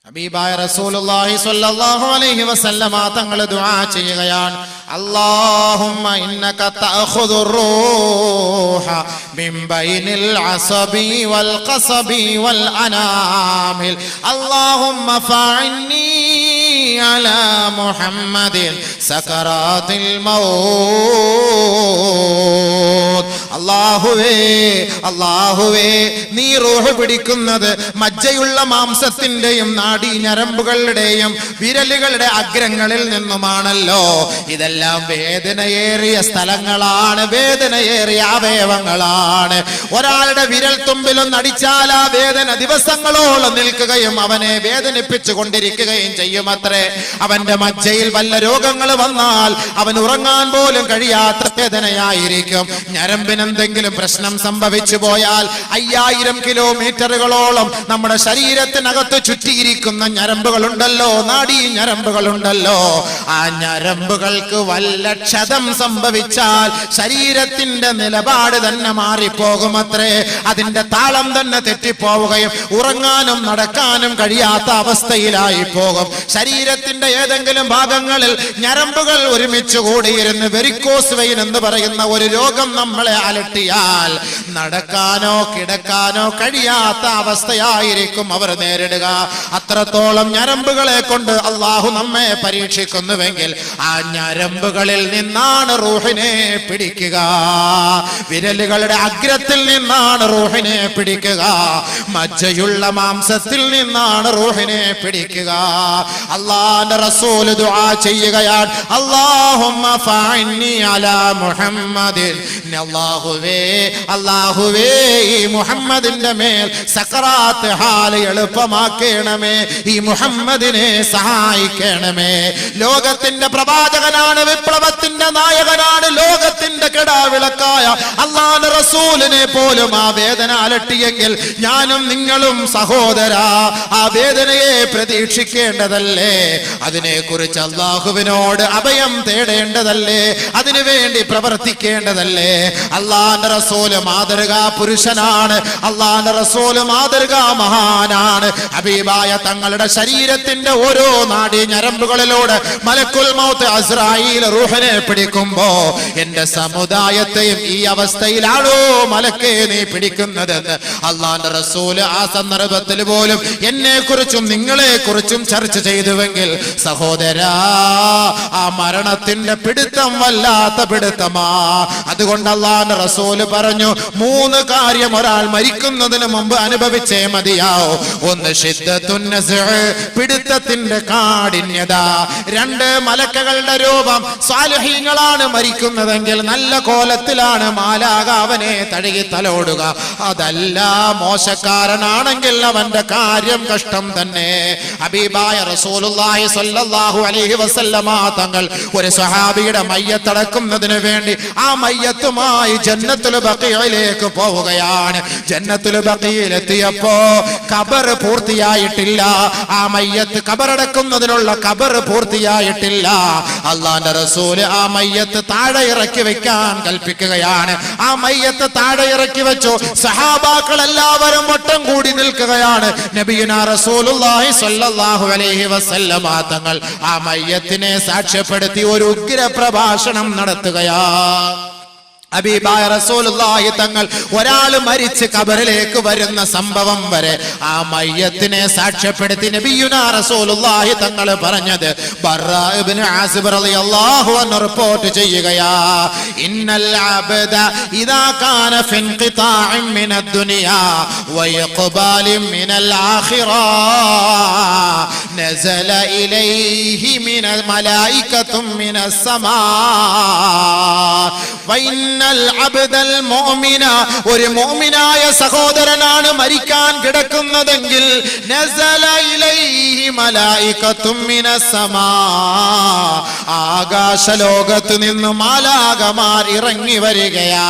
ഹബീബായ റസൂലുള്ളാഹി സ്വല്ലല്ലാഹു അലൈഹി വസല്ലമ തങ്ങൾ ദുആ ചെയ്യുകയാണ്, അല്ലാഹുമ്മ ഇന്നക തഅഖുദുർ റൂഹ മിൻ ബൈനിൽ അസബി വൽ ഖസബി വൽ അനാമിൽ അല്ലാഹുമ്മ ഫഅന്നി അലാ മുഹമ്മദിൻ സകറാത്തിൽ മൗത്ത്. അല്ലാഹുവേ നീ റൂഹ് പിടിക്കുന്നത് മജ്ജയുള്ള മാംസത്തിന്റെയും നാഡീ ഞരമ്പുകളുടെയും വിരലുകളുടെ അഗ്രങ്ങളിൽ നിന്നുമാണല്ലോ. ഇതെല്ലാം വേദനയേറിയ സ്ഥലങ്ങളാണ്, വേദനയേറിയ അവയവങ്ങളാണ്. ഒരാളുടെ വിരൽ തുമ്പിലൊന്ന് അടിച്ചാൽ ആ വേദന ദിവസങ്ങളോളം നിൽക്കുകയും അവനെ വേദനിപ്പിച്ചു കൊണ്ടിരിക്കുകയും ചെയ്യുമത്രേ. അവന്റെ മജ്ജയിൽ വല്ല രോഗങ്ങൾ വന്നാൽ അവൻ ഉറങ്ങാൻ പോലും കഴിയാത്ത വേദനയായിരിക്കും. ഞരമ്പിനെന്തെങ്കിലും പ്രശ്നം സംഭവിച്ചു പോയാൽ 5000 കിലോമീറ്ററുകളോളം നമ്മുടെ ശരീരത്തിനകത്ത് ചുറ്റിയിരിക്കുന്ന ഞരമ്പുകളുണ്ടല്ലോ, നാഡീ ഞരമ്പുകളുണ്ടല്ലോ. ആ ഞരമ്പുകൾക്ക് വല്ല ക്ഷതം സംഭവിച്ചാൽ ശരീരത്തിന്റെ നിലപാട് തന്നെ മാറിപ്പോകുമത്രേ. അതിന്റെ താളം തന്നെ തെറ്റിപ്പോവുകയും ഉറങ്ങാനും നടക്കാനും കഴിയാത്ത അവസ്ഥയിലായി പോകും. ശരീരത്തിന്റെ ഏതെങ്കിലും ഭാഗങ്ങളിൽ ഞരമ്പുകൾ ഒരുമിച്ച് കൂടിയിരുന്ന് വെരിക്കോസ് വെയിൻ എന്ന് പറയുന്ന ഒരു രോഗം നമ്മളെ അലട്ടിയാൽ നടക്കാനോ കിടക്കാനോ കഴിയാത്ത അവസ്ഥയായിരിക്കും അവർ നേരിടുക. അത്രത്തോളം ഞരമ്പുകളെ കൊണ്ട് അള്ളാഹു നമ്മെ പരീക്ഷിക്കുന്നുവെങ്കിൽ ആ ഞരമ്പുകളിൽ നിന്നാണ് റൂഹിനെ പിടിക്കുക. വിരലുകളുടെ അഗ്രത്തിൽ നിന്നാണ് റൂഹിനെ പിടിക്കുക. മജ്ജയുള്ള മാംസത്തിൽ നിന്നാണ് റൂഹിനെ പിടിക്കുക. അല്ലാഹുവിന്റെ റസൂൽ ദുആ ചെയ്യുകയാണ്, അല്ലാഹുമ്മ ഫഅന്നി അലാ മുഹമ്മദിൻ. അല്ലാഹുവേ ഈ മുഹമ്മദിന്റെ മേൽ സക്കറാത്ത് ഹാല് എളുപ്പമാക്കണമേ, ഈ മുഹമ്മദിനെ സഹായിക്കണമേ. ലോകത്തിന്റെ പ്രവാചകനാണ്, വിപ്ലവത്തിന്റെ നായകനാണ്, ലോകത്തിന്റെ കെടാവിളക്കായ അല്ലാഹുവിന്റെ റസൂലിനെ പോലും ആ വേദന അലട്ടിയെങ്കിൽ ഞാനും നിങ്ങളും സഹോദരാ ആ വേദനയെ പ്രതീക്ഷിക്കേണ്ടതല്ലേ? അതിനെക്കുറിച്ച് അല്ലാഹുവിനോട് അഭയം തേടേണ്ടതല്ലേ? അതിനുവേണ്ടി പ്രവർത്തിക്കേണ്ടതല്ലേ? അല്ലാഹുവിന്റെ റസൂല് മാതൃകാ പുരുഷനാണ്, അല്ലാഹുവിന്റെ റസൂല് മാതൃകാ മഹാനാണ്. ഹബീബായ തങ്ങളുടെ ശരീരത്തിന്റെ ഓരോ നാഡീ ഞരമ്പുകളിലൂടെ മലക്കുൽ മൗത്ത് അസ്രായീൽ റൂഹിനെ പിടിക്കുമ്പോ എന്റെ സമുദായത്തെയും ഈ അവസ്ഥയിലാണോ മലക്കേ നീ പിടിക്കുന്നതെന്ന് അല്ലാഹുവിന്റെ റസൂല് ആ സന്ദർഭത്തിൽ പോലും എന്നെ കുറിച്ചും നിങ്ങളെ കുറിച്ചും ചർച്ച ചെയ്തുവെങ്കിൽ സഹോദരാ ആ മരണത്തിന്റെ പിടുത്തം വല്ലാത്ത പിടുത്തമാ. അതുകൊണ്ട് അല്ലാഹുവിന്റെ റസൂല് പറഞ്ഞു, 3 കാര്യം ഒരാൾ മരിക്കുന്നതിന് മുമ്പ് അനുഭവിച്ചേ മതിയാവൂ. 1 ശിദ്ദത്തുൻ നസ്അ്, പിടുത്തത്തിന്റെ കാഠിന്യത. 2 മലക്കുകളുടെ രൂപം. സാലിഹീങ്ങളാണ് മരിക്കുന്നതെങ്കിൽ നല്ല കോലത്തിലാണ് മാലാഖ അവനെ തഴുകി തലോടുക. അതല്ല മോശക്കാരനാണെങ്കിൽ അവന്റെ കാര്യം കഷ്ടം തന്നെ. ഹബീബായ റസൂലുള്ളാഹി സ്വല്ലല്ലാഹു അലൈഹി വസല്ലമ തങ്ങൾ ഒരു സ്വഹാബിയുടെ മയ്യത്തടക്കുന്നതിന് വേണ്ടി ആ മയ്യത്തുമായി ജന്നത്തുൽ ബഖീയിലേക്ക് പോവുകയാണ്. ജന്നത്തുൽ ബഖീയിലെത്തിയപ്പോ ഖബർ പൂർത്തിയായിട്ടില്ല. ആ മയ്യത്ത് ഖബറടക്കുന്നതിനുള്ള ഖബർ പൂർത്തിയായിട്ടില്ല. അല്ലാഹുവിന്റെ റസൂൽ ആ മയ്യത്ത് താഴെ ഇറക്കി വെക്കാൻ കൽപ്പിക്കുകയാണ്. ആ മയ്യത്ത് താഴെ ഇറക്കി വെച്ചു. സഹാബാക്കൾ എല്ലാവരും വട്ടം കൂടി നിൽക്കുകയാണ്. നബിയുനാ റസൂലുള്ളാഹി സ്വല്ലല്ലാഹു അലൈഹി വസല്ലമ തങ്ങൾ ആ മയ്യത്തിനെ സാക്ഷ്യപ്പെടുത്തി ഒരു ഉഗ്ര പ്രഭാഷണം നടത്തുകയാണ്. ഹബീബായ റസൂലുള്ളാഹി തങ്ങൾ ഒരാൾ മരിച്ച് ഖബറിലേക്ക് വരുന്ന സംഭവം വരെ ആ മയ്യത്തിനെ സാക്ഷ്യപ്പെടുത്തി നബിയുനാ റസൂലുള്ളാഹി തങ്ങൾ പറഞ്ഞത് ബർറാ ഇബ്നു ആസിബ് റളിയല്ലാഹു അൻഹു റിപ്പോർട്ട് ചെയ്യുകയാ, ഇന്നൽ അബ്ദ ഇദാ കാന ഫി ഇൻഖിതാഇൻ മിനദ് ദുനിയാ വഇഖ്ബാലിൻ മിനൽ ആഖിറ നസല ഇലൈഹി മിനൽ മലായികത്തും മിനസ് സമാ വഇന്ന ഒരു മുഅ്മിനായ സഹോദരനാണ് മരിക്കാൻ കിടക്കുന്നതെങ്കിൽ നസല ഇലൈഹി മലായികത്തും മിനസ് സമാ, ആകാശലോകത്ത് നിന്ന് മാലാഖമാർ ഇറങ്ങി വരികയാ.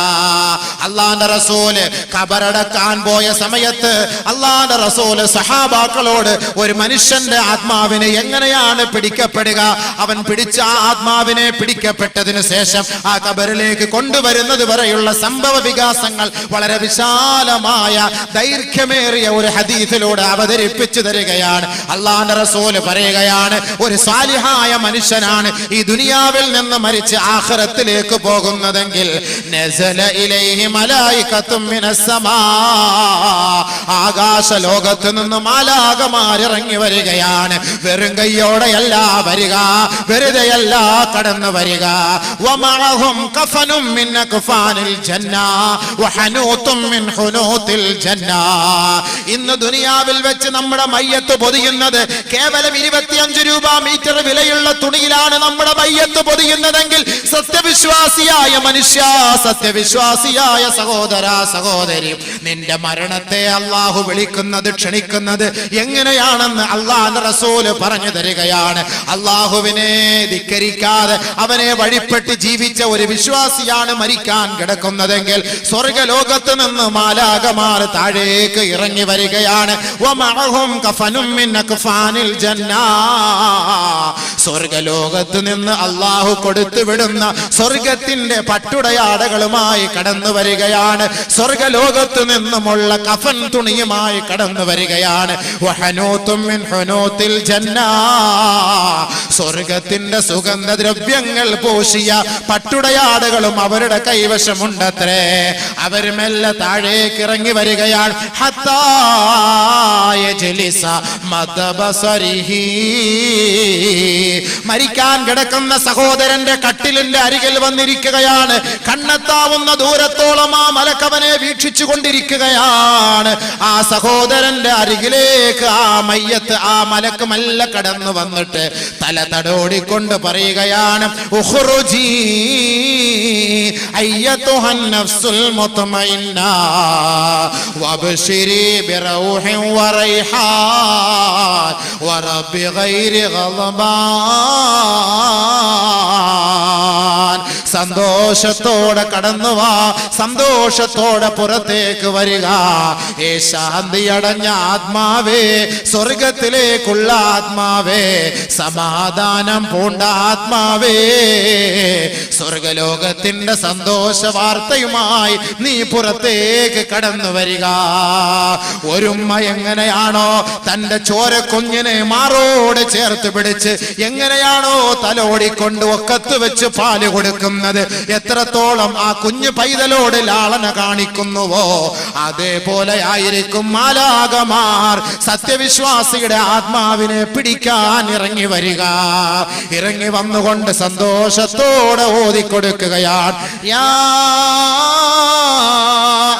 അല്ലാഹുവിന്റെ റസൂല് ഖബറടക്കാൻ പോയ സമയത്ത് അല്ലാഹുവിന്റെ റസൂല് സഹാബാക്കളോട് ഒരു മനുഷ്യന്റെ ആത്മാവിനെ എങ്ങനെയാണ് പിടിക്കപ്പെടുക? അവൻ പിടിച്ച ആത്മാവിനെ പിടിക്കപ്പെട്ടതിന് ശേഷം ആ ഖബറിലേക്ക് കൊണ്ടുവരുന്നത് വരെയുള്ള സംഭവ വികാസങ്ങൾ വളരെ വിശാലമായ ദൈർഘ്യമേറിയ ഒരു ഹദീസിലൂടെ അവതരിപ്പിച്ചു തരികയാണ്. അല്ലാഹുവിന്റെ റസൂൽ പറയുകയാണ്, ഒരു സാലിഹായ മനുഷ്യനാണ് ഈ ദുനിയാവിൽ നിന്ന് മരിച്ച് ആഖിറത്തിലേക്ക് പോകുന്നതെങ്കിൽ നസല ഇലൈഹി മലായികത്തും മിനസ് സമാ, ആകാശ ലോകത്ത് നിന്ന് മാലാഖമാർ ഇറങ്ങി വരികയാണ്. വെറും കൈയോടെയല്ല വരിക, വെറുതെയല്ല കടന്നു വരിക. വമഅഹും കഫനും മിൻ അക്ഫാനിൽ ജന്ന വഹനൂതും മിൻ ഹുനൂതിൽ ജന്ന. ഇന്ന് ദുനിയാവിൽ വെച്ച് നമ്മുടെ മയ്യത്ത് പൊതിയുന്നത് കേവലം 25 രൂപ മീറ്റർ വിലയുള്ള തുണിയിലാണ് നമ്മുടെ മയ്യത്ത് പൊതിയുന്നതെങ്കിൽ സത്യവിശ്വാസിയായ മനുഷ്യ, സത്യവിശ്വാസിയായ സഹോദര സഹോദരി, നിന്റെ മരണത്തെ അല്ലാഹു വിളിക്കുന്നത് ക്ഷണിക്കുന്നത് എങ്ങനെയാണെന്ന് അല്ലാഹുവിന്റെ റസൂൽ പറഞ്ഞു തരികയാണ്. അല്ലാഹുവിനെ ധിക്കരിക്കാതെ അവനെ വഴിപ്പെട്ട് ജീവിച്ച ഒരു വിശ്വാസിയാണ് മരിക്കാൻ കിടക്കുന്നതെങ്കിൽ സ്വർഗ്ഗലോകത്ത് നിന്ന് മാലാഖമാർ താഴേക്ക് ഇറങ്ങി വരികയാണ്. വമഅഹും കഫനും മിൻ അക്ഫാനിൽ ജന്ന, സ്വർഗ്ഗലോകത്ത് നിന്ന് അല്ലാഹു കൊടുത്തു വിടുന്ന സ്വർഗത്തിന്റെ പട്ടുടയാടകളുമായി കടന്നു വരികയാണ്. സ്വർഗ്ഗലോകത്ത് നിന്നുമുള്ള കഫൻ തുണിയുമായി കടന്നു വരികയാണ്. വഹനൂതും മിൻ ഹുനൂതിൽ ജന്ന, സ്വർഗത്തിന്റെ സുഗന്ധദ്രവ്യങ്ങൾ പൂശിയ പട്ടുടയാടകളും അവരുടെ കൈവശമുണ്ടത്രേ. അവർ മെല്ലെ താഴേക്ക് ഇറങ്ങി വരികയാണ്. ഹത്താ യജ്ലിസ മദബസരിഹി, മരിക്കാൻ കിടക്കുന്ന സഹോദരന്റെ കട്ടിലിന്റെ അരികിൽ വന്നിരിക്കുകയാണ്. കണ്ണെത്താവുന്ന ദൂരത്തോളം ആ മലക്കവനെ വീക്ഷിച്ചു കൊണ്ടിരിക്കുകയാണ്. ആ സഹോദരന്റെ അരികിലേക്ക് ആ മയ്യത്ത്, ആ മലക്ക് മെല്ലെ കടന്നു വന്നിട്ട് തല തടോടിക്കൊണ്ട് പറയുകയാണ്, ഉഖ്റുജി അയ്യതുഹൻ നഫ്സുൽ മുത്മഇന്ന വബ്ശിരി ബിറൗഹിൻ വറൈഹാൻ വറബ്ബി ഗൈരി ഗളബാൻ. സന്തോഷത്തോടെ കടന്നു വാ, സന്തോഷത്തോടെ പുറത്തേക്ക് വരിക. ഏ ശാന്തി അടഞ്ഞ ആത്മാവേ, സ്വർഗത്തിലേക്കുള്ള ആത്മാവേ, സമാധാനം പൂണ്ട ആത്മാവേ, സ്വർഗലോകത്തിന്റെ സന്തോഷ വാർത്തയുമായി നീ പുറത്തേക്ക് കടന്നു വരിക. ഒരുമ്മ എങ്ങനെയാണോ തന്റെ ചോരക്കുഞ്ഞിനെ മാറോട് ചേർത്ത് പിടിച്ച് എങ്ങനെയാണോ തലോടിക്കൊണ്ട് ഒക്കത്ത് വെച്ച് പാല് കൊടുക്കുന്നത്, എത്രത്തോളം ആ കുഞ്ഞു പൈതലോട് ലാളന കാണിക്കുന്നുവോ അതേപോലെ ആയിരിക്കും മാലാഖമാർ സത്യവിശ്വാസിയുടെ ആത്മാവിനെ പിടിക്കാൻ ഇറങ്ങി വരിക. ഇറങ്ങി വന്നുകൊണ്ട് സന്തോഷത്തോടെ ഓതിക്കൊടുക്കുകയാണ്, യാ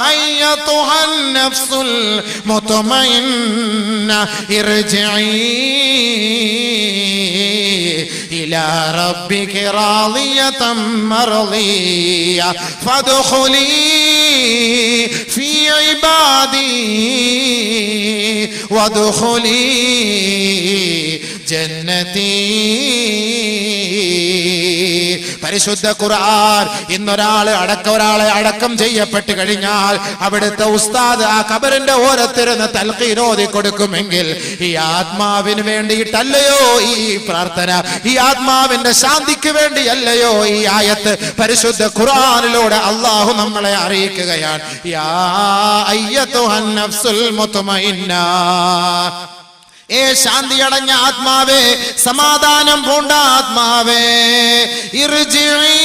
അയ്യതുഹൻ നഫ്സുൽ മുത്മഇന്ന ഇർജിഇ ഇലാ റബ്ബിക റാളിയതൻ മർളിയ ഫദ്ഖുലി ഫീ ഇബാദി വദ്ഖുലി ജന്നതി. പരിശുദ്ധ ഖുർആൻ ഇന്നൊരാളെ അടക്കം ചെയ്യപ്പെട്ട് കഴിഞ്ഞാൽ അവിടുത്തെ ഉസ്താദ് ആ ഖബറിന്റെ ഓരത്തിരുന്ന് തൽഖീൻ ഓതി കൊടുക്കുമെങ്കിൽ ഈ ആത്മാവിന് വേണ്ടിയിട്ടല്ലയോ ഈ പ്രാർത്ഥന, ഈ ആത്മാവിന്റെ ശാന്തിക്ക് വേണ്ടിയല്ലയോ ഈ ആയത്ത് പരിശുദ്ധ ഖുർആനിലൂടെ അല്ലാഹു നമ്മളെ അറിയിക്കുകയാണ്. യാ അയ്യതുഹൻ നഫ്സുൽ മുത്മഇന്ന, ഏ ശാന്തി അടഞ്ഞ ആത്മാവേ, സമാധാനം പൂണ്ട ആത്മാവേ, ഇർജിഇ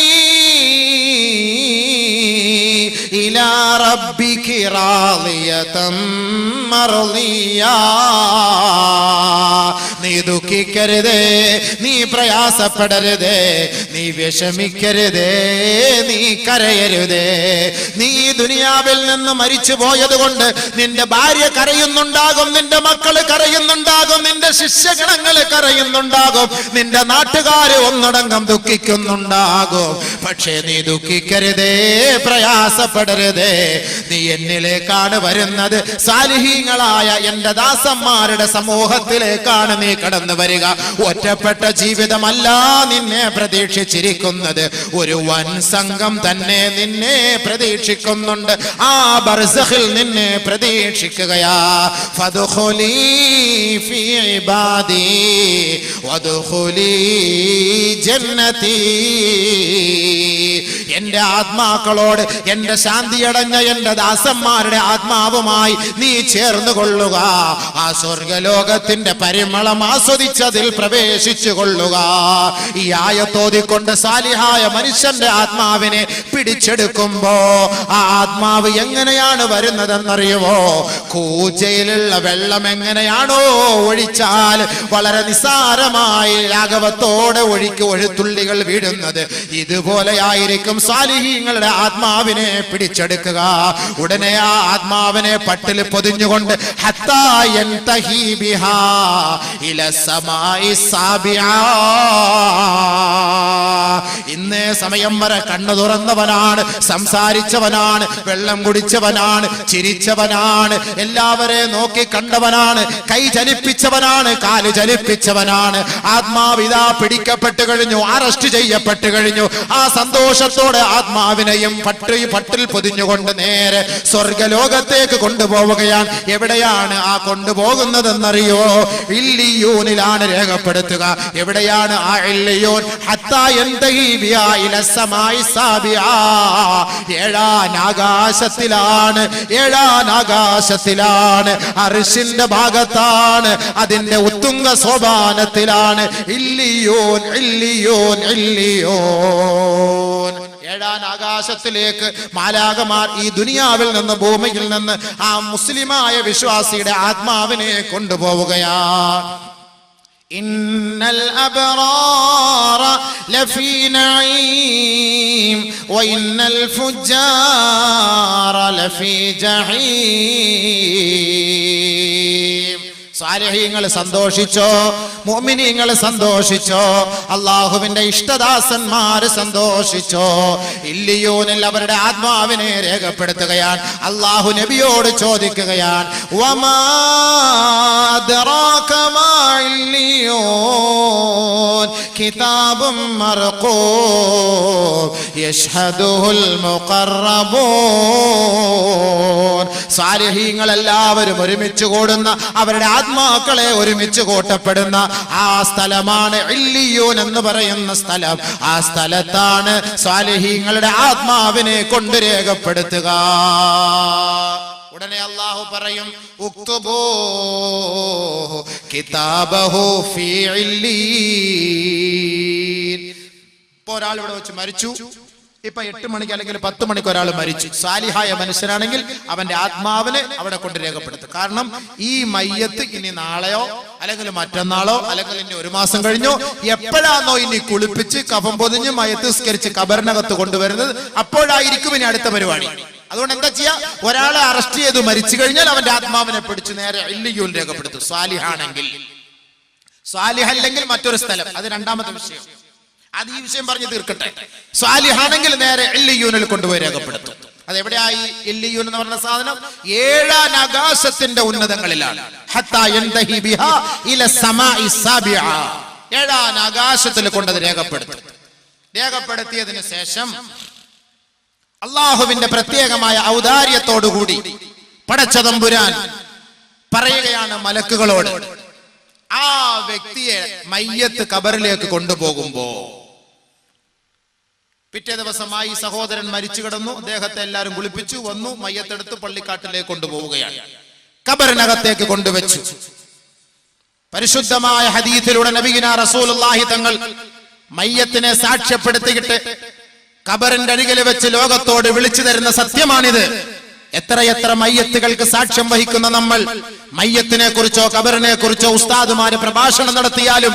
ഇലാ റബ്ബിക റാളിയതൻ മർളിയ. നീ ദുഃഖിക്കരുതേ, നീ പ്രയാസപ്പെടരുതേ, നീ വിഷമിക്കരുതേ, നീ കരയരുതേ. നീ ദുനിയാവിൽ നിന്ന് മരിച്ചു പോയത് കൊണ്ട് നിന്റെ ഭാര്യ കരയുന്നുണ്ടാകും, നിന്റെ മക്കള് കരയുന്നുണ്ടാകും, നിന്റെ ശിഷ്യഗണങ്ങള് കരയുന്നുണ്ടാകും, നിന്റെ നാട്ടുകാര് ഒന്നടങ്കം ദുഃഖിക്കുന്നുണ്ടാകും. പക്ഷേ നീ ദുഃഖിക്കരുതേ, പ്രയാസപ്പെടരുതേ. നീ എന്നിലേക്കാണ് വരുന്നത്, സാലിഹീങ്ങളായ എന്റെ ദാസന്മാരുടെ സമൂഹത്തിലേക്കാണ് നീ കടന്നു വരിക. ഒറ്റപ്പെട്ട ജീവിതമല്ല നിന്നെ പ്രതീക്ഷിച്ചിരിക്കുന്നത്, ഒരു വൻ സംഘം തന്നെ നിന്നെ പ്രതീക്ഷിക്കുന്നുണ്ട്. ആ ബർസഖിൽ നിന്നെ പ്രതീക്ഷിക്കുകയാ. ഫദ്ഖുലീ ഫീ ഇബാദി വദ്ഖുലീ ജന്നതി. എന്റെ ആത്മാക്കളോട്, എന്റെ ശാന്തിയടഞ്ഞ എന്റെ ദാസന്മാരുടെ ആത്മാവുമായി നീ ചേർന്നു കൊള്ളുക. ആ സ്വർഗലോകത്തിന്റെ പരിമളം ആസ്വദിച്ചതിൽ പ്രവേശിച്ചു കൊള്ളുക. ഈ ആയത്തോതിക്കൊണ്ട് സാലിഹായ മനുഷ്യന്റെ ആത്മാവിനെ പിടിച്ചെടുക്കുമ്പോ ആ ആത്മാവ് എങ്ങനെയാണ് വരുന്നതെന്നറിയുമോ? കൂജയിലുള്ള വെള്ളം എങ്ങനെയാണോ ഒഴിച്ചാൽ വളരെ നിസ്സാരമായി ലാഘവത്തോടെ ഒഴുത്തുള്ളികൾ വീഴുന്നത്, ഇതുപോലെയായിരിക്കും സാലിഹീങ്ങളുടെ ആത്മാവിനെ പിടിച്ചെടുക്കുക. ഉടനെ ആ ആത്മാവിനെ പട്ടിൽ പൊതിഞ്ഞുകൊണ്ട് ഹത്താ യൻതഹി ബിഹാ ഇല സമായി സാബിആ. ഇന്നേ സമയം വരെ കണ്ണു തുറന്നവനാണ്, സംസാരിച്ചവനാണ്, വെള്ളം കുടിച്ചവനാണ്, ചിരിച്ചവനാണ്, എല്ലാവരെ നോക്കി കണ്ടവനാണ്, കൈ ചലിപ്പിച്ചവനാണ്, കാല് ചലിപ്പിച്ചവനാണ്. ആത്മാവിതാ പിടിക്കപ്പെട്ടു കഴിഞ്ഞു, അറസ്റ്റ് ചെയ്യപ്പെട്ടു കഴിഞ്ഞു. ആ സന്തോഷത്തോടെ ആത്മാവിനെയും പട്ടിൽ പൊതിഞ്ഞുകൊണ്ട് നേരെ സ്വർഗലോകത്തേക്ക് കൊണ്ടുപോവുകയാണ്. എവിടെയാണ് ആ കൊണ്ടുപോകുന്നതെന്നറിയോ? ഇല്ലിയൂനിലാണ് രേഖപ്പെടുത്തുക. എവിടെയാണ് ആ ഇല്ലിയൂൻ? ഹത്താ യൻതഹി ബിഹാ ഇല സമായി സാബിആ. ഏഴാനാകാശത്തിലാണ്, ഏഴാനാകാശത്തിലാണ്, അർശിന്റെ ഭാഗത്താണ്, അതിന്റെ ഉത്തുംഗ സോപാനത്തിലാണ്. ഇല്ലിയൂൻ, ഇല്ലിയൂൻ, ഇല്ലിയൂൻ. ഏഴാൻ ആകാശത്തിലേക്ക് മാലാകമാർ ഈ ദുനിയാവിൽ നിന്ന്, ഭൂമിയിൽ നിന്ന് ആ മുസ്ലിമായ വിശ്വാസിയുടെ ആത്മാവിനെ കൊണ്ടുപോവുകയാണ്. ഇന്നൽ അബ്റാറ ലഫീ നഈം വഇന്നൽ ഫുജ്ജാറ ലഫീ ജഹീം. സാലിഹീങ്ങൾ സന്തോഷിച്ചോ, മുഅ്മിനീങ്ങൾ സന്തോഷിച്ചോ, അള്ളാഹുവിന്റെ ഇഷ്ടദാസന്മാര് സന്തോഷിച്ചോ. ഇല്ലിയൂനിൽ അവരുടെ ആത്മാവിനെ രേഖപ്പെടുത്തുകയാണ്. അള്ളാഹു നബിയോട് ചോദിക്കുകയാണ്, വമാ അദ്റാക മാ ഇല്ലിയൂൻ കിതാബും മർഖൂം യശ്ഹദുഹുൽ മുഖറബൂൻ. സാലിഹീങ്ങൾ എല്ലാവരും ഒരുമിച്ച് കൂടുന്ന, അവരുടെ ആത്മാക്കളെ ഒരുമിച്ച് കൂട്ടപ്പെടുന്ന ആ സ്ഥലമാണ് ഇല്ലിയൂൻ എന്ന് പറയുന്ന സ്ഥലം. ആ സ്ഥലത്താണ് സാലിഹീങ്ങളുടെ ആത്മാവിനെ കൊണ്ട് രേഖപ്പെടുത്തുക. ഉടനെ അല്ലാഹു പറയും, ഉക്തുബൂ കിതാബഹു ഫീ ഇല്ലീൻ. ഇപ്പോൾ ഒരാൾ ഇവിടെ വെച്ച് മരിച്ചു, ഇപ്പൊ 8 മണിക്ക് അല്ലെങ്കിൽ 10 മണിക്ക് ഒരാൾ മരിച്ചു. സാലിഹായ മനുഷ്യനാണെങ്കിൽ അവന്റെ ആത്മാവിനെ അവിടെ കൊണ്ട് രേഖപ്പെടുത്തും. കാരണം ഈ മയ്യത്ത് ഇനി നാളെയോ അല്ലെങ്കിൽ മറ്റന്നാളോ അല്ലെങ്കിൽ ഇനി 1 മാസം കഴിഞ്ഞോ എപ്പോഴാണോ ഇനി കുളിപ്പിച്ച് കഫം പൊതിഞ്ഞ് മയ്യത്ത് സ്കരിച്ച് കബറിനകത്ത് കൊണ്ടുവരുന്നത്, അപ്പോഴായിരിക്കും ഇനി അടുത്ത പരിപാടി. അതുകൊണ്ട് എന്താ ചെയ്യാ? ഒരാളെ അറസ്റ്റ് ചെയ്ത് മരിച്ചു കഴിഞ്ഞാൽ അവന്റെ ആത്മാവിനെ പിടിച്ച് നേരെ ഇല്ലിയൂൻ രേഖപ്പെടുത്തും. സാലിഹാണെങ്കിൽ. സാലിഹല്ലെങ്കിൽ മറ്റൊരു സ്ഥലം, അത് രണ്ടാമത്തെ വിഷയം. അത് ഈ വിഷയം പറഞ്ഞ് തീർക്കട്ടെ. സ്വാലിഹാണെങ്കിൽ നേരെ ഇല്ലിയൂനിൽ കൊണ്ടുപോയി രേഖപ്പെടുത്തും. അതെവിടെയായി? ഇല്ലിയൂൻ എന്ന് പറഞ്ഞ സാധനം 7 ആകാശത്തിന്റെ ഉന്നതങ്ങളിലാണ്. ഹത്താ യൻതഹി ബിഹാ ഇല സമായി സാബിആ. 7 ആകാശത്തിൽ കൊണ്ടത് രേഖപ്പെടുത്തും. രേഖപ്പെടുത്തിയതിനു ശേഷം അള്ളാഹുവിന്റെ പ്രത്യേകമായ ഔദാര്യത്തോടുകൂടി പടച്ചതമ്പുരാൻ പറയുകയാണ് മലക്കുകളോട്, ആ വ്യക്തിയെ മയ്യത്ത് ഖബറിലേക്ക് കൊണ്ടുപോകുമ്പോ, പിറ്റേ ദിവസമായി സഹോദരൻ മരിച്ചു കിടന്നു, അദ്ദേഹത്തെ എല്ലാവരും കുളിപ്പിച്ചു, വന്നു, മയ്യത്തെടുത്ത് പള്ളിക്കാട്ടിലേക്ക് കൊണ്ടുപോവുകയാണ്. ഖബറിനകത്തേക്ക് കൊണ്ടുവച്ചു. പരിശുദ്ധമായ ഹദീസിലൂടെ നബിയുനാ റസൂലുള്ളാഹി തങ്ങൾ മയ്യത്തിനെ സാക്ഷ്യപ്പെടുത്തിയിട്ട് ഖബറിന്റെ അരികിൽ വെച്ച് ലോകത്തോട് വിളിച്ചു തരുന്ന സത്യമാണിത്. എത്രയെത്ര മയ്യത്തുകൾക്ക് സാക്ഷ്യം വഹിക്കുന്ന നമ്മൾ മയ്യത്തിനെ കുറിച്ചോ ഖബറിനെ കുറിച്ചോ ഉസ്താദുമാര് പ്രഭാഷണം നടത്തിയാലും